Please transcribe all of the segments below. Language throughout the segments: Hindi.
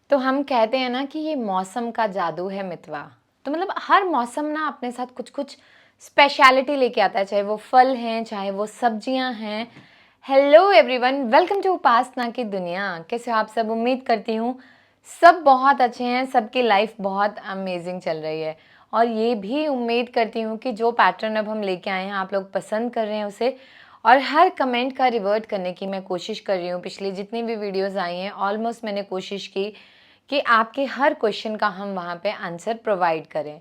तो हम कहते हैं ना कि ये मौसम का जादू है मितवा। तो मतलब हर मौसम ना अपने साथ कुछ कुछ स्पेशलिटी लेके आता है, चाहे वो फल हैं चाहे वो सब्जियां हैं। हेलो एवरीवन, वेलकम टू उपासना की दुनिया। कैसे हो आप सब? उम्मीद करती हूँ सब बहुत अच्छे हैं, सबकी लाइफ बहुत अमेजिंग चल रही है। और ये भी उम्मीद करती हूँ कि जो पैटर्न अब हम लेके आए हैं आप लोग पसंद कर रहे हैं उसे। और हर कमेंट का रिवर्ट करने की मैं कोशिश कर रही हूँ। पिछली जितनी भी वीडियोस आई हैं ऑलमोस्ट मैंने कोशिश की कि आपके हर क्वेश्चन का हम वहाँ पे आंसर प्रोवाइड करें।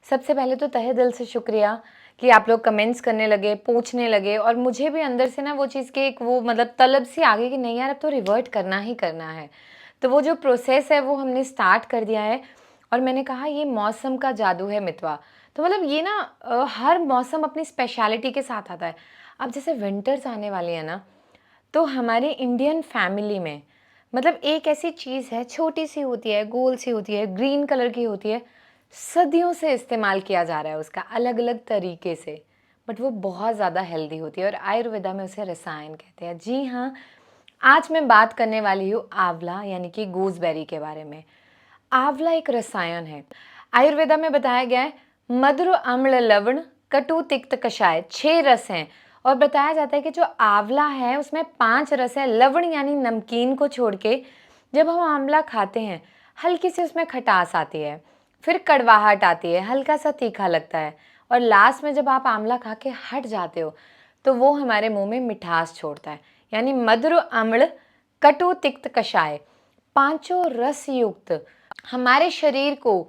सबसे पहले तो तहे दिल से शुक्रिया कि आप लोग कमेंट्स करने लगे, पूछने लगे, और मुझे भी अंदर से ना वो चीज़ की एक वो मतलब तलब सी आ गई कि नहीं यार अब तो रिवर्ट करना ही करना है। तो वो जो प्रोसेस है वो हमने स्टार्ट कर दिया है। और मैंने कहा ये मौसम का जादू है मितवा। तो मतलब ये ना हर मौसम अपनी स्पेशलिटी के साथ आता है। अब जैसे विंटर्स आने वाली है ना, तो हमारे इंडियन फैमिली में मतलब एक ऐसी चीज़ है, छोटी सी होती है, गोल सी होती है, ग्रीन कलर की होती है, सदियों से इस्तेमाल किया जा रहा है उसका अलग अलग तरीके से, बट वो बहुत ज़्यादा हेल्दी होती है और आयुर्वेदा में उसे रसायन कहते हैं। जी हाँ, आज मैं बात करने वाली हूँ आंवला यानी कि गूसबेरी के बारे में। आंवला एक रसायन है। आयुर्वेदा में बताया गया है मधुर अम्ल लवण कटु तिक्त कषाय, 6 रस हैं। और बताया जाता है कि जो आंवला है उसमें 5 रस है। लवण यानी नमकीन को छोड़ के जब हम आंवला खाते हैं हल्की सी उसमें खटास आती है, फिर कड़वाहट आती है, हल्का सा तीखा लगता है, और लास्ट में जब आप आंवला खा के हट जाते हो तो वो हमारे मुंह में मिठास छोड़ता है। यानी मधुर अम्ल कटु तिक्त कषाय, पांचों रस युक्त हमारे शरीर को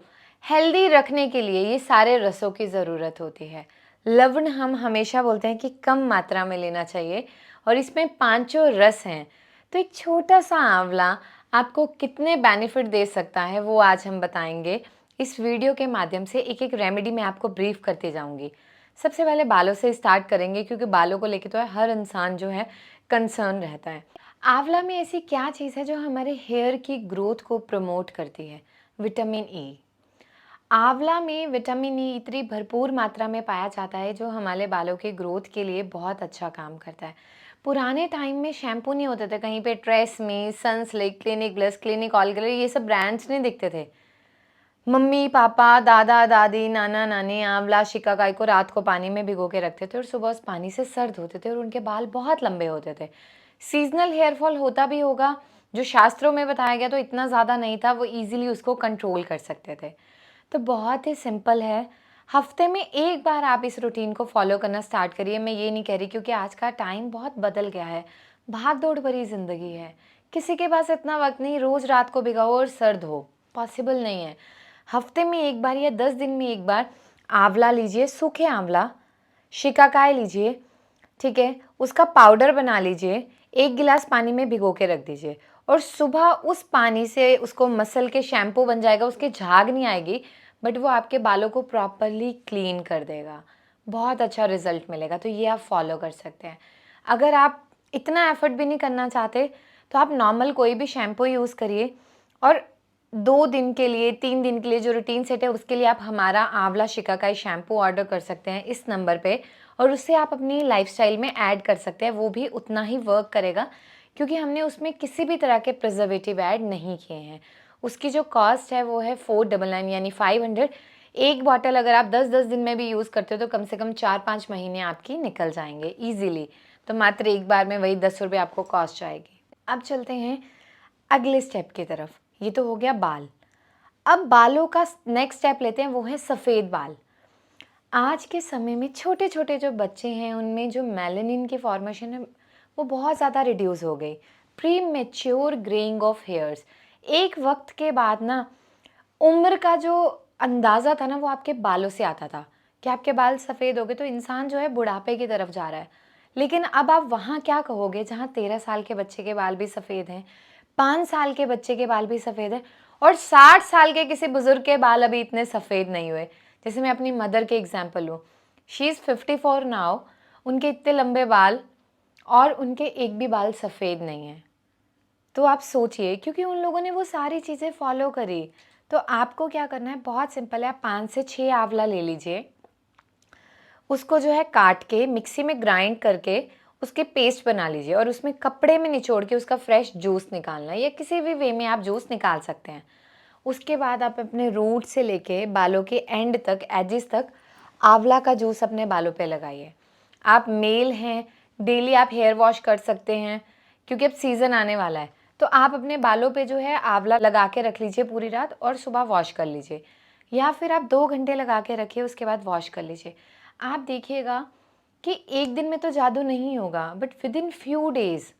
हेल्दी रखने के लिए ये सारे रसों की ज़रूरत होती है। लवण हम हमेशा बोलते हैं कि कम मात्रा में लेना चाहिए, और इसमें पांचों रस हैं। तो एक छोटा सा आंवला आपको कितने बेनिफिट दे सकता है वो आज हम बताएंगे। इस वीडियो के माध्यम से एक एक रेमेडी मैं आपको ब्रीफ करती जाऊंगी। सबसे पहले बालों से स्टार्ट करेंगे क्योंकि बालों को लेके तो हर इंसान जो है कंसर्न रहता है। आंवला में ऐसी क्या चीज़ है जो हमारे हेयर की ग्रोथ को प्रमोट करती है? Vitamin E. आंवला में विटामिन ई इतनी भरपूर मात्रा में पाया जाता है जो हमारे बालों के ग्रोथ के लिए बहुत अच्छा काम करता है। पुराने टाइम में शैम्पू नहीं होते थे, कहीं पे TRESemmé, Sunsilk, clinic plus, clinic all glow ये सब ब्रांड्स नहीं दिखते थे। मम्मी पापा दादा दादी नाना नानी आंवला शिकाकाई को रात को पानी में भिगो के रखते थे और सुबह उस पानी से सर धोते थे और उनके बाल बहुत लंबे होते थे। सीजनल हेयर फॉल होता भी होगा, जो शास्त्रों में बताया गया तो इतना ज़्यादा नहीं था, वो इजीली उसको कंट्रोल कर सकते थे। तो बहुत ही सिंपल है, हफ्ते में एक बार आप इस रूटीन को फॉलो करना स्टार्ट करिए। मैं ये नहीं कह रही क्योंकि आज का टाइम बहुत बदल गया है, भाग दौड़ भरी ज़िंदगी है, किसी के पास इतना वक्त नहीं रोज़ रात को भिगाओ और सर धो, पॉसिबल नहीं है। हफ्ते में एक बार या 10 दिन में एक बार आंवला लीजिए, सूखे आंवला, शिकाकाई लीजिए, ठीक है, उसका पाउडर बना लीजिए, 1 गिलास पानी में भिगो के रख दीजिए, और सुबह उस पानी से उसको मसल के शैम्पू बन जाएगा। उसके झाग नहीं आएगी, बट वो आपके बालों को प्रॉपरली क्लीन कर देगा। बहुत अच्छा रिजल्ट मिलेगा। तो ये आप फॉलो कर सकते हैं। अगर आप इतना एफर्ट भी नहीं करना चाहते तो आप नॉर्मल कोई भी शैम्पू यूज़ करिए, और 2 दिन के लिए 3 दिन के लिए जो रूटीन सेट है उसके लिए आप हमारा आंवला शिकाकाई शैम्पू ऑर्डर कर सकते हैं इस नंबर पे, और उससे आप अपनी लाइफस्टाइल में ऐड कर सकते हैं। वो भी उतना ही वर्क करेगा क्योंकि हमने उसमें किसी भी तरह के प्रिजर्वेटिव ऐड नहीं किए हैं। उसकी जो कॉस्ट है वो है 499 यानी 500। एक बॉटल अगर आप 10-10 दिन में भी यूज़ करते हो तो कम से कम 4-5 महीने आपकी निकल जाएंगे ईजिली। तो मात्र एक बार में वही 10 रुपये आपको कॉस्ट आएगी। अब चलते हैं अगले स्टेप की तरफ। ये तो हो गया बाल। अब बालों का नेक्स्ट स्टेप लेते हैं, वो है सफ़ेद बाल। आज के समय में छोटे छोटे जो बच्चे हैं उनमें जो मेलानिन की फॉर्मेशन है वो बहुत ज़्यादा रिड्यूस हो गई। Pre mature greying of hairs, एक वक्त के बाद ना उम्र का जो अंदाज़ा था ना वो आपके बालों से आता था कि आपके बाल सफ़ेद हो गए तो इंसान जो है बुढ़ापे की तरफ जा रहा है। लेकिन अब आप वहाँ क्या कहोगे जहाँ 13 साल के बच्चे के बाल भी सफ़ेद हैं, 5 साल के बच्चे के बाल भी सफ़ेद हैं, और 60 साल के किसी बुज़ुर्ग के बाल अभी इतने सफ़ेद नहीं हुए। जैसे मैं अपनी मदर के एग्जाम्पल लूँ, शी इज़ 54 नाउ, उनके इतने लंबे बाल और उनके एक भी बाल सफ़ेद नहीं हैं। तो आप सोचिए, क्योंकि उन लोगों ने वो सारी चीज़ें फॉलो करी। तो आपको क्या करना है, बहुत सिंपल है, आप 5 से 6 आंवला ले लीजिए, उसको जो है काट के मिक्सी में ग्राइंड करके उसके पेस्ट बना लीजिए और उसमें कपड़े में निचोड़ के उसका फ्रेश जूस निकालना, या किसी भी वे में आप जूस निकाल सकते हैं। उसके बाद आप अपने रूट से लेके बालों के एंड तक, एजिस तक आंवला का जूस अपने बालों पे लगाइए। आप मेल हैं, डेली आप हेयर वॉश कर सकते हैं क्योंकि अब सीज़न आने वाला है, तो आप अपने बालों पे जो है आंवला लगा के रख लीजिए पूरी रात और सुबह वॉश कर लीजिए, या फिर आप 2 घंटे लगा के रखिए, उसके बाद वॉश कर लीजिए। आप देखिएगा कि एक दिन में तो जादू नहीं होगा, but with in few days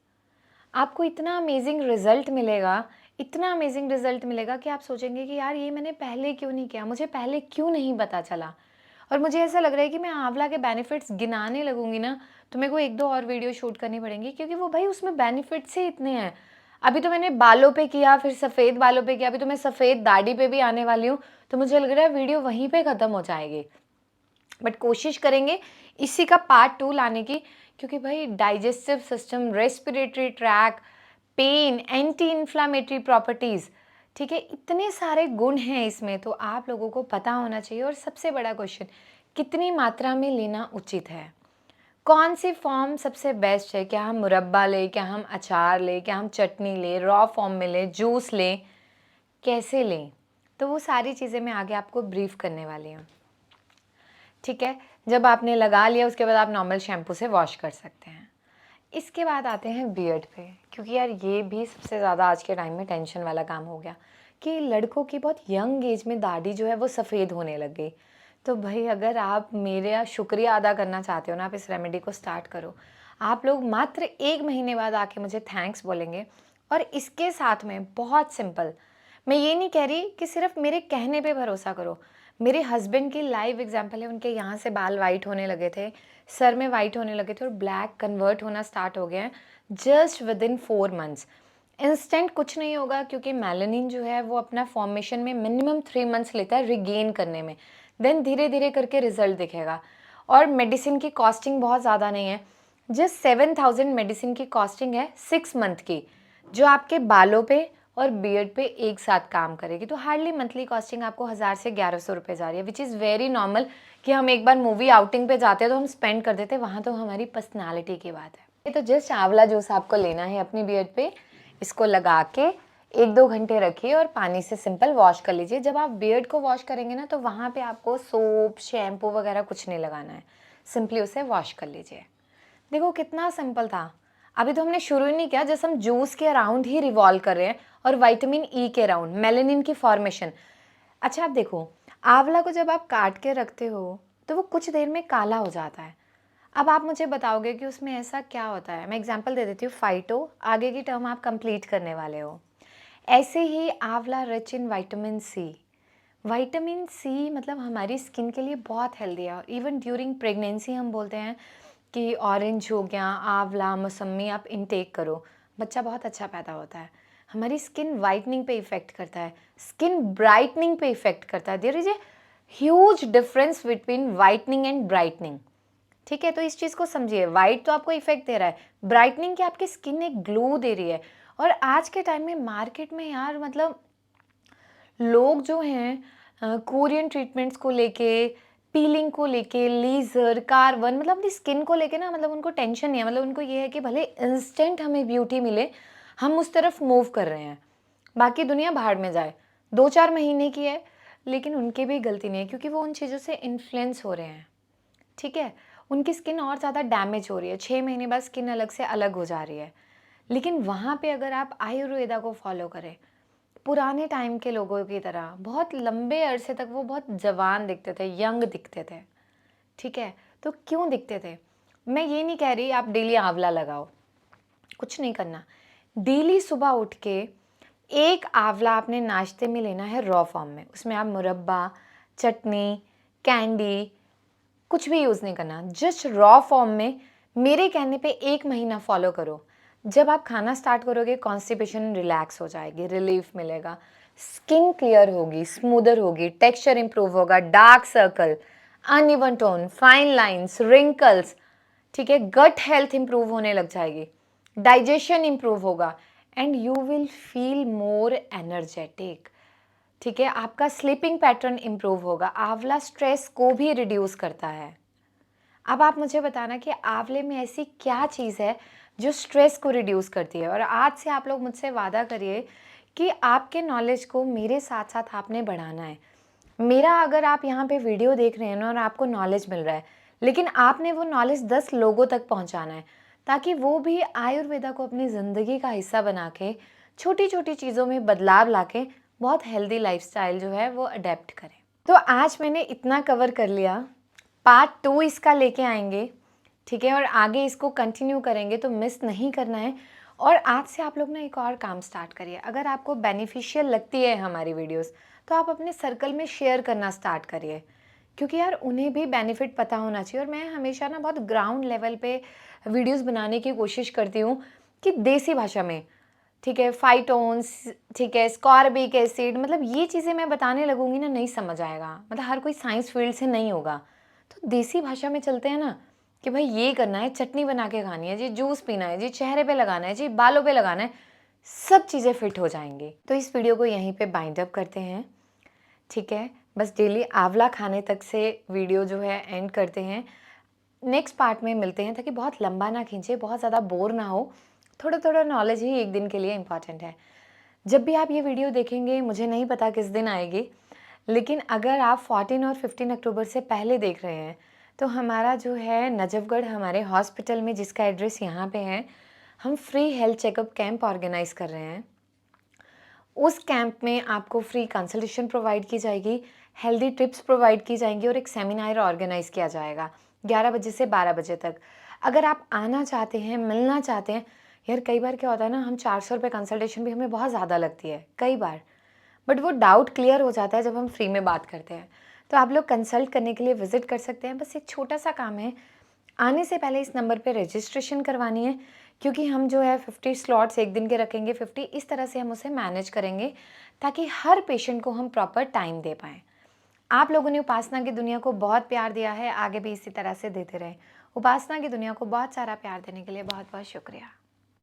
आपको इतना अमेजिंग रिजल्ट मिलेगा, इतना अमेजिंग रिजल्ट मिलेगा कि आप सोचेंगे कि यार ये मैंने पहले क्यों नहीं किया, मुझे पहले क्यों नहीं पता चला। और मुझे ऐसा लग रहा है कि मैं आंवला के बेनिफिट्स गिनाने लगूंगी ना तो मेरे को 1-2 और वीडियो शूट करनी पड़ेंगी, क्योंकि वो भाई उसमें बेनिफिट्स ही इतने हैं। अभी तो मैंने बालों पे किया, फिर सफ़ेद बालों पे किया, अभी तो मैं सफ़ेद दाढ़ी पे भी आने वाली हूँ, तो मुझे लग रहा है वीडियो वहीं पे ख़त्म हो जाएगी। बट कोशिश करेंगे इसी का पार्ट 2 लाने की, क्योंकि भाई digestive system, respiratory tract, pain, anti inflammatory properties, ठीक है, इतने सारे गुण हैं इसमें, तो आप लोगों को पता होना चाहिए। और सबसे बड़ा क्वेश्चन, कितनी मात्रा में लेना उचित है, कौन सी फॉर्म सबसे बेस्ट है, क्या हम मुरब्बा लें, क्या हम अचार लें, क्या हम चटनी लें, रॉ फॉर्म में लें, जूस लें, कैसे लें, तो वो सारी चीज़ें मैं आगे आपको ब्रीफ करने वाली हूँ। ठीक है, जब आपने लगा लिया उसके बाद आप नॉर्मल शैम्पू से वॉश कर सकते हैं। इसके बाद आते हैं बियर्ड पे, क्योंकि यार ये भी सबसे ज़्यादा आज के टाइम में टेंशन वाला काम हो गया कि लड़कों की बहुत यंग एज में दाढ़ी जो है वो सफ़ेद होने लग गई। तो भाई अगर आप मेरा शुक्रिया अदा करना चाहते हो ना, आप इस रेमेडी को स्टार्ट करो। आप लोग मात्र 1 महीने बाद आके मुझे थैंक्स बोलेंगे। और इसके साथ में बहुत सिंपल, मैं ये नहीं कह रही कि सिर्फ मेरे कहने पे भरोसा करो, मेरे हस्बैंड की लाइव एग्जांपल है। उनके यहाँ से बाल वाइट होने लगे थे, सर में वाइट होने लगे थे और ब्लैक कन्वर्ट होना स्टार्ट हो गया है just with in 4 months. Instant कुछ नहीं होगा, क्योंकि मेलानिन जो है वो अपना फॉर्मेशन में मिनिमम 3 मंथ्स लेता है रिगेन करने में, देन धीरे धीरे करके रिजल्ट दिखेगा। और मेडिसिन की कॉस्टिंग बहुत ज़्यादा नहीं है, जस्ट 7,000 मेडिसिन की कॉस्टिंग है 6 मंथ की, जो आपके बालों पे और बियर्ड पे एक साथ काम करेगी। तो हार्डली मंथली कॉस्टिंग आपको 1000 से 1100 रुपये जा रही है, विच इज़ वेरी नॉर्मल। कि हम एक बार मूवी आउटिंग पे जाते हैं तो हम स्पेंड कर देते हैं, वहाँ तो हमारी पर्सनालिटी की बात है। ये तो जस्ट आंवला जूस आपको लेना है अपनी बियर्ड पे, इसको लगा के 1-2 घंटे रखिए और पानी से सिंपल वॉश कर लीजिए। जब आप बियर्ड को वॉश करेंगे ना तो वहाँ पे आपको सोप, शैम्पू वगैरह कुछ नहीं लगाना है, सिंपली उसे वॉश कर लीजिए। देखो कितना सिंपल था। अभी तो हमने शुरू ही नहीं किया, जैसे हम जूस के अराउंड ही रिवॉल्व कर रहे हैं और विटामिन ई के अराउंड, मेलानिन की फॉर्मेशन। अच्छा आप देखो, आंवला को जब आप काट के रखते हो तो वो कुछ देर में काला हो जाता है। अब आप मुझे बताओगे कि उसमें ऐसा क्या होता है। मैं एग्जांपल दे देती हूँ, फाइटो, आगे की टर्म आप कंप्लीट करने वाले हो। ऐसे ही amla rich in vitamin C. Vitamin C मतलब हमारी स्किन के लिए बहुत हेल्दी है। इवन ड्यूरिंग प्रेगनेंसी हम बोलते हैं कि ऑरेंज हो गया, आंवला, मौसम्मी आप इनटेक करो, बच्चा बहुत अच्छा पैदा होता है। हमारी स्किन वाइटनिंग पे इफ़ेक्ट करता है, स्किन ब्राइटनिंग पे इफ़ेक्ट करता है। There is a huge difference between whitening and brightening. ठीक है, तो इस चीज़ को समझिए। वाइट तो आपको इफेक्ट दे रहा है, ब्राइटनिंग की आपकी स्किन एक ग्लो दे रही है। और आज के टाइम में मार्केट में यार मतलब लोग जो हैं कोरियन ट्रीटमेंट्स को लेके, पीलिंग को लेके, लेज़र, कार्बन, मतलब अपनी स्किन को लेके ना, मतलब उनको टेंशन नहीं है। मतलब उनको ये है कि भले इंस्टेंट हमें ब्यूटी मिले, हम उस तरफ मूव कर रहे हैं, बाकी दुनिया भाड़ में जाए। 2-4 महीने की है, लेकिन उनकी भी गलती नहीं है, क्योंकि वो उन चीज़ों से इन्फ्लुएंस हो रहे हैं। ठीक है, उनकी स्किन और ज़्यादा डैमेज हो रही है, 6 महीने बाद स्किन अलग से अलग हो जा रही है। लेकिन वहाँ पे अगर आप आयुर्वेदा को फॉलो करें, पुराने टाइम के लोगों की तरह बहुत लंबे अरसे तक वो बहुत जवान दिखते थे, यंग दिखते थे। ठीक है, तो क्यों दिखते थे? मैं ये नहीं कह रही आप डेली आंवला लगाओ, कुछ नहीं करना। डेली सुबह उठ के एक आंवला आपने नाश्ते में लेना है रॉ फॉर्म में, उसमें आप मुरब्बा, चटनी, कैंडी कुछ भी यूज़ नहीं करना, जस्ट रॉ फॉर्म में। मेरे कहने पे 1 महीना फॉलो करो। जब आप खाना स्टार्ट करोगे, कॉन्स्टिपेशन रिलैक्स हो जाएगी, रिलीफ मिलेगा, स्किन क्लियर होगी, स्मूदर होगी, टेक्सचर इंप्रूव होगा, dark circle, uneven tone, fine lines, wrinkles, ठीक है, गट हेल्थ इंप्रूव होने लग जाएगी, डाइजेशन इंप्रूव होगा, and you will feel more energetic. ठीक है, आपका स्लीपिंग पैटर्न इंप्रूव होगा। आंवला स्ट्रेस को भी रिड्यूस करता है। अब आप मुझे बताना कि आंवले में ऐसी क्या चीज़ है जो स्ट्रेस को रिड्यूस करती है। और आज से आप लोग मुझसे वादा करिए कि आपके नॉलेज को मेरे साथ साथ आपने बढ़ाना है। मेरा अगर आप यहाँ पे वीडियो देख रहे हैं ना और आपको नॉलेज मिल रहा है, लेकिन आपने वो नॉलेज 10 लोगों तक पहुँचाना है ताकि वो भी आयुर्वेदा को अपनी ज़िंदगी का हिस्सा बना के छोटी छोटी चीज़ों में बदलाव लाके बहुत हेल्दी लाइफस्टाइल जो है वो अडेप्ट करें। तो आज मैंने इतना कवर कर लिया, पार्ट 2 इसका लेके आएंगे, ठीक है, और आगे इसको कंटिन्यू करेंगे, तो मिस नहीं करना है। और आज से आप लोग ना एक और काम स्टार्ट करिए। अगर आपको बेनिफिशियल लगती है हमारी वीडियोस तो आप अपने सर्कल में शेयर करना स्टार्ट करिए, क्योंकि यार उन्हें भी बेनिफिट पता होना चाहिए। और मैं हमेशा ना बहुत ग्राउंड लेवल पे वीडियोस बनाने की कोशिश करती हूँ कि देसी भाषा में, ठीक है, फाइटोन्स, ठीक है, स्कॉर्बिक एसिड, मतलब ये चीज़ें मैं बताने लगूंगी ना नहीं समझ आएगा, मतलब हर कोई साइंस फील्ड से नहीं होगा। तो देसी भाषा में चलते हैं ना कि भाई ये करना है, चटनी बना के खानी है जी, जूस पीना है जी, चेहरे पे लगाना है जी, बालों पे लगाना है, सब चीज़ें फिट हो जाएंगी। तो इस वीडियो को यहीं पे बाइंड अप करते हैं, ठीक है। बस डेली आंवला खाने तक से वीडियो जो है एंड करते हैं। नेक्स्ट पार्ट में मिलते हैं, ताकि बहुत लंबा ना खींचे, बहुत ज़्यादा बोर ना हो। थोड़ा थोड़ा नॉलेज ही एक दिन के लिए इम्पॉर्टेंट है। जब भी आप ये वीडियो देखेंगे, मुझे नहीं पता किस दिन आएगी, लेकिन अगर आप 14 और 15 अक्टूबर से पहले देख रहे हैं तो हमारा जो है नजफगढ़ हमारे हॉस्पिटल में, जिसका एड्रेस यहाँ पे है, हम free health checkup camp organise कर रहे हैं। उस कैंप में आपको फ्री कंसल्टेशन प्रोवाइड की जाएगी, हेल्दी टिप्स प्रोवाइड की जाएंगी और एक सेमिनार ऑर्गेनाइज किया जाएगा 11 बजे से 12 बजे तक। अगर आप आना चाहते हैं, मिलना चाहते हैं, यार कई बार क्या होता है ना, हम 400 रुपये कंसल्टेशन भी हमें बहुत ज़्यादा लगती है कई बार, बट वो डाउट क्लियर हो जाता है जब हम फ्री में बात करते हैं। तो आप लोग कंसल्ट करने के लिए विजिट कर सकते हैं। बस एक छोटा सा काम है, आने से पहले इस नंबर पे रजिस्ट्रेशन करवानी है, क्योंकि हम जो है 50 स्लॉट्स एक दिन के रखेंगे, 50 इस तरह से हम उसे मैनेज करेंगे ताकि हर पेशेंट को हम प्रॉपर टाइम दे पाएँ। आप लोगों ने उपासना की दुनिया को बहुत प्यार दिया है, आगे भी इसी तरह से देते रहें। उपासना की दुनिया को बहुत सारा प्यार देने के लिए बहुत बहुत शुक्रिया।